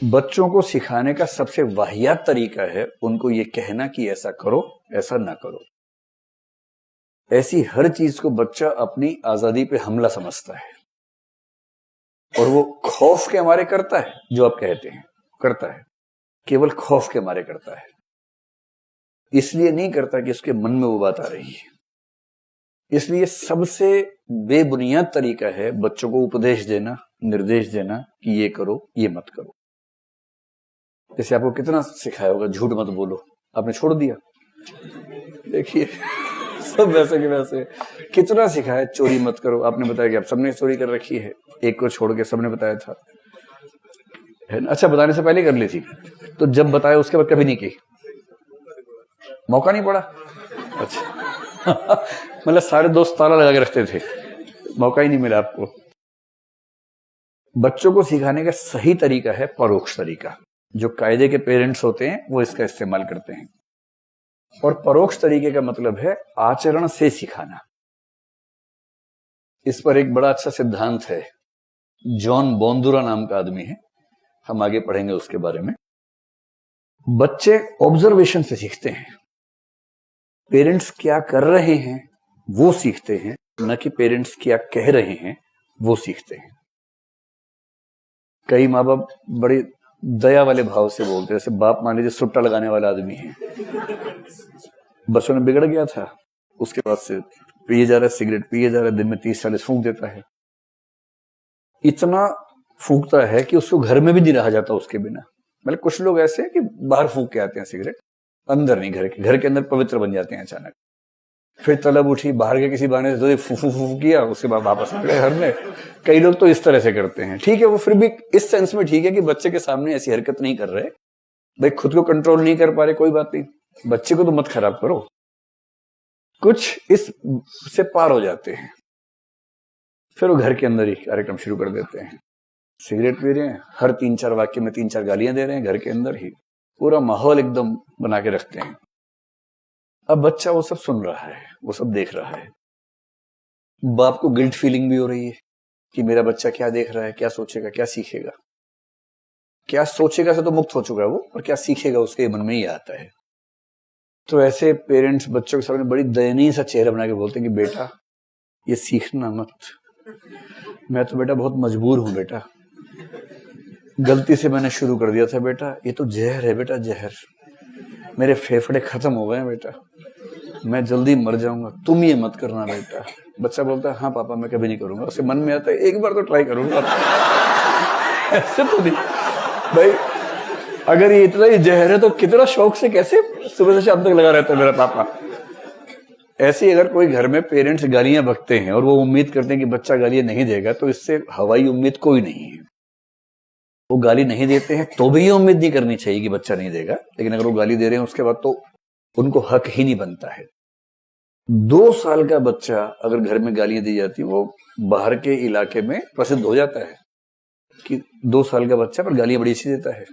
बच्चों को सिखाने का सबसे वाहियात तरीका है उनको ये कहना कि ऐसा करो, ऐसा ना करो। ऐसी हर चीज को बच्चा अपनी आजादी पे हमला समझता है और वो खौफ के मारे करता है। जो आप कहते हैं करता है, केवल खौफ के मारे करता है, इसलिए नहीं करता कि उसके मन में वो बात आ रही है। इसलिए सबसे बेबुनियाद तरीका है बच्चों को उपदेश देना, निर्देश देना कि ये करो, ये मत करो। जैसे आपको कितना सिखाया होगा झूठ मत बोलो, आपने छोड़ दिया। देखिए सब वैसे के वैसे। कितना सिखाया चोरी मत करो, आपने बताया कि आप सबने चोरी कर रखी है, एक को छोड़ के सबने बताया था, है ना? अच्छा, बताने से पहले कर ली थी, तो जब बताया उसके बाद कभी नहीं की, मौका नहीं पड़ा। अच्छा मतलब सारे दोस्त ताला लगा के रखते थे, मौका ही नहीं मिला आपको। बच्चों को सिखाने का सही तरीका है परोक्ष तरीका। जो कायदे के पेरेंट्स होते हैं वो इसका इस्तेमाल करते हैं। और परोक्ष तरीके का मतलब है आचरण से सिखाना। इस पर एक बड़ा अच्छा सिद्धांत है, जॉन बोंदुरा नाम का आदमी है, हम आगे पढ़ेंगे उसके बारे में। बच्चे ऑब्जर्वेशन से सीखते हैं। पेरेंट्स क्या कर रहे हैं वो सीखते हैं, न कि पेरेंट्स क्या कह रहे हैं वो सीखते हैं। कई माँ बाप बड़े दया वाले भाव से बोलते हैं, जैसे बाप मान लीजिए सुट्टा लगाने वाला आदमी है, बच्चों ने बिगड़ गया था, उसके बाद से पिए जा रहा है, सिगरेट पिए जा रहा है, दिन में 30-40 फूंक देता है। इतना फूंकता है कि उसको घर में भी नहीं रहा जाता उसके बिना। मतलब कुछ लोग ऐसे हैं कि बाहर फूंक के आते हैं सिगरेट, अंदर नहीं, घर के अंदर पवित्र बन जाते हैं अचानक। फिर तलब उठी, बाहर के किसी बहाने से फू फू फू किया, उसके बाद वापस आ गए घर में। कई लोग तो इस तरह से करते हैं। ठीक है, वो फिर भी इस सेंस में ठीक है कि बच्चे के सामने ऐसी हरकत नहीं कर रहे भाई, खुद को कंट्रोल नहीं कर पा रहे, कोई बात नहीं, बच्चे को तो मत खराब करो। कुछ इस से पार हो जाते हैं, फिर वो घर के अंदर ही कार्यक्रम शुरू कर देते हैं। सिगरेट पी रहे हैं, हर 3-4 वाक्य में 3-4 गालियां दे रहे हैं, घर के अंदर ही पूरा माहौल एकदम बना के रखते हैं। अब बच्चा वो सब सुन रहा है, वो सब देख रहा है। बाप को गिल्ट फीलिंग भी हो रही है कि मेरा बच्चा क्या देख रहा है, क्या सोचेगा, क्या सीखेगा। क्या सोचेगा से तो मुक्त हो चुका है वो, और क्या सीखेगा उसके मन में ही आता है। तो ऐसे पेरेंट्स बच्चों के सामने बड़ी दयनीय सा चेहरा बना के बोलते हैं कि बेटा ये सीखना मत, मैं तो बेटा बहुत मजबूर हूं बेटा, गलती से मैंने शुरू कर दिया था बेटा, ये तो जहर है बेटा, जहर, मेरे फेफड़े खत्म हो गए बेटा, मैं जल्दी मर जाऊंगा, तुम ये मत करना बेटा। बच्चा बोलता है हाँ पापा मैं कभी नहीं करूंगा। उसके मन में आता है एक बार तो ट्राई करूंगा। ऐसे तो नहीं भाई, अगर ये इतना ही जहर है तो कितना शौक से कैसे सुबह से शाम तक लगा रहता है मेरा पापा। ऐसे अगर कोई घर में पेरेंट्स गालियां बकते हैं और वो उम्मीद करते हैं कि बच्चा गालियां नहीं देगा, तो इससे हवाई उम्मीद कोई नहीं है। वो गाली नहीं देते हैं तो भी ये उम्मीद नहीं करनी चाहिए कि बच्चा नहीं देगा, लेकिन अगर वो गाली दे रहे हैं उसके बाद तो उनको हक ही नहीं बनता है। 2 साल का बच्चा अगर घर में गालियां दी जाती है, वो बाहर के इलाके में प्रसिद्ध हो जाता है कि 2 साल का बच्चा पर गालियां बड़ी अच्छी देता है।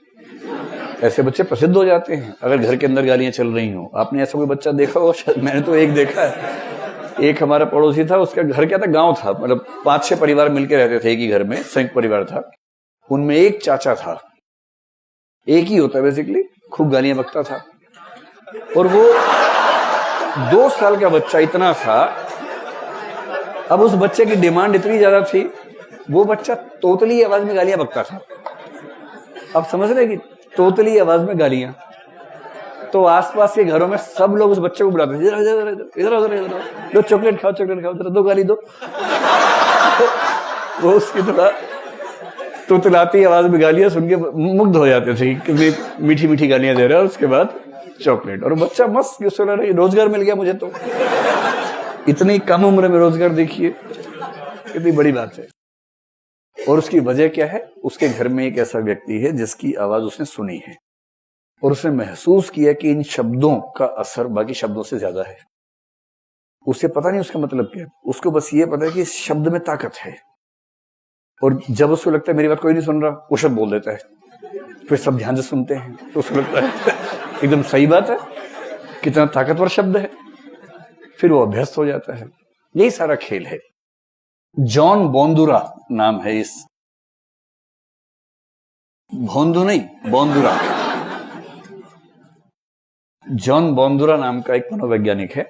ऐसे बच्चे प्रसिद्ध हो जाते हैं अगर घर के अंदर गालियां चल रही हो। आपने ऐसा कोई बच्चा देखा हो? मैंने तो एक देखा है। एक हमारा पड़ोसी था, उसका घर क्या था, गांव था, मतलब 5-6 परिवार मिलकर रहते थे एक ही घर में, संयुक्त परिवार था। उनमें एक चाचा था, एक ही होता है बेसिकली, खूब गालियां बकता था। और वो 2 साल का बच्चा इतना था, अब उस बच्चे की डिमांड इतनी ज्यादा थी, वो बच्चा तोतली आवाज में गालियां बकता था। अब समझ रहे कि तोतली आवाज में गालियां, तो आसपास के घरों में सब लोग उस बच्चे को बुलाते थे, इधर इधर इधर इधर इधर, दो चॉकलेट खाओ, चॉकलेट खाओ, दो गाली दो। वो उसकी थोड़ा तोतलाती आवाज में गालियां सुन के मुग्ध हो जाते थे, कितनी मीठी मीठी गालियां दे रहा है, उसके बाद चॉकलेट। और बच्चा मस्त सोच रहा है रोजगार मिल गया मुझे तो। इतनी कम उम्र में रोजगार, देखिए कितनी बड़ी बात है। और उसकी वजह क्या है? उसके घर में एक ऐसा व्यक्ति है जिसकी आवाज उसने सुनी है और उसने महसूस किया कि इन शब्दों का असर बाकी शब्दों से ज्यादा है। उसे पता नहीं उसका मतलब क्या है, उसको बस ये पता है कि इस शब्द में ताकत है। और जब उसको लगता है मेरी बात कोई नहीं सुन रहा, वो शब्द बोल देता है। फिर सब ध्यान से सुनते हैं तो उसको लगता है एकदम सही बात है, कितना ताकतवर शब्द है। फिर वो अभ्यस्त हो जाता है। यही सारा खेल है। जॉन बोंदुरा नाम है इस भोंदू नहीं, बोंदुरा। जॉन बोंदुरा नाम का एक मनोवैज्ञानिक है।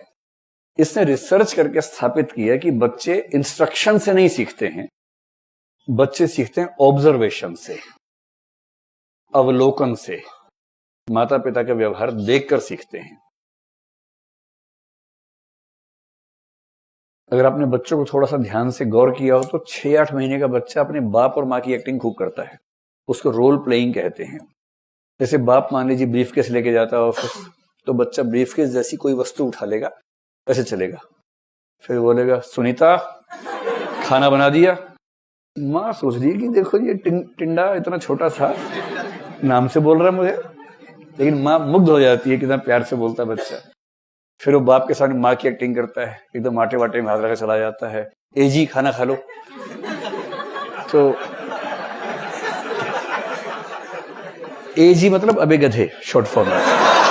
इसने रिसर्च करके स्थापित किया कि बच्चे इंस्ट्रक्शन से नहीं सीखते हैं, बच्चे सीखते हैं ऑब्जर्वेशन से, अवलोकन से, माता पिता का व्यवहार देखकर सीखते हैं। अगर आपने बच्चों को थोड़ा सा ध्यान से गौर किया हो तो 6-8 महीने का बच्चा अपने बाप और माँ की एक्टिंग खूब करता है, उसको रोल प्लेइंग कहते हैं। जैसे बाप मान लीजिए ब्रीफकेस लेके जाता है ऑफिस, तो बच्चा ब्रीफकेस जैसी कोई वस्तु उठा लेगा, कैसे चलेगा, फिर बोलेगा सुनीता खाना बना दिया। माँ सोच रही है कि देखो ये टिंडा इतना छोटा सा नाम से बोल रहा है मुझे, लेकिन माँ मुग्ध हो जाती है कितना प्यार से बोलता है बच्चा। फिर वो बाप के सामने माँ की एक्टिंग करता है, एकदम आटे वाटे में हाथ रखकर चला जाता है, ए जी खाना खा लो। तो ए जी मतलब अबे गधे, शॉर्ट फॉर्म में।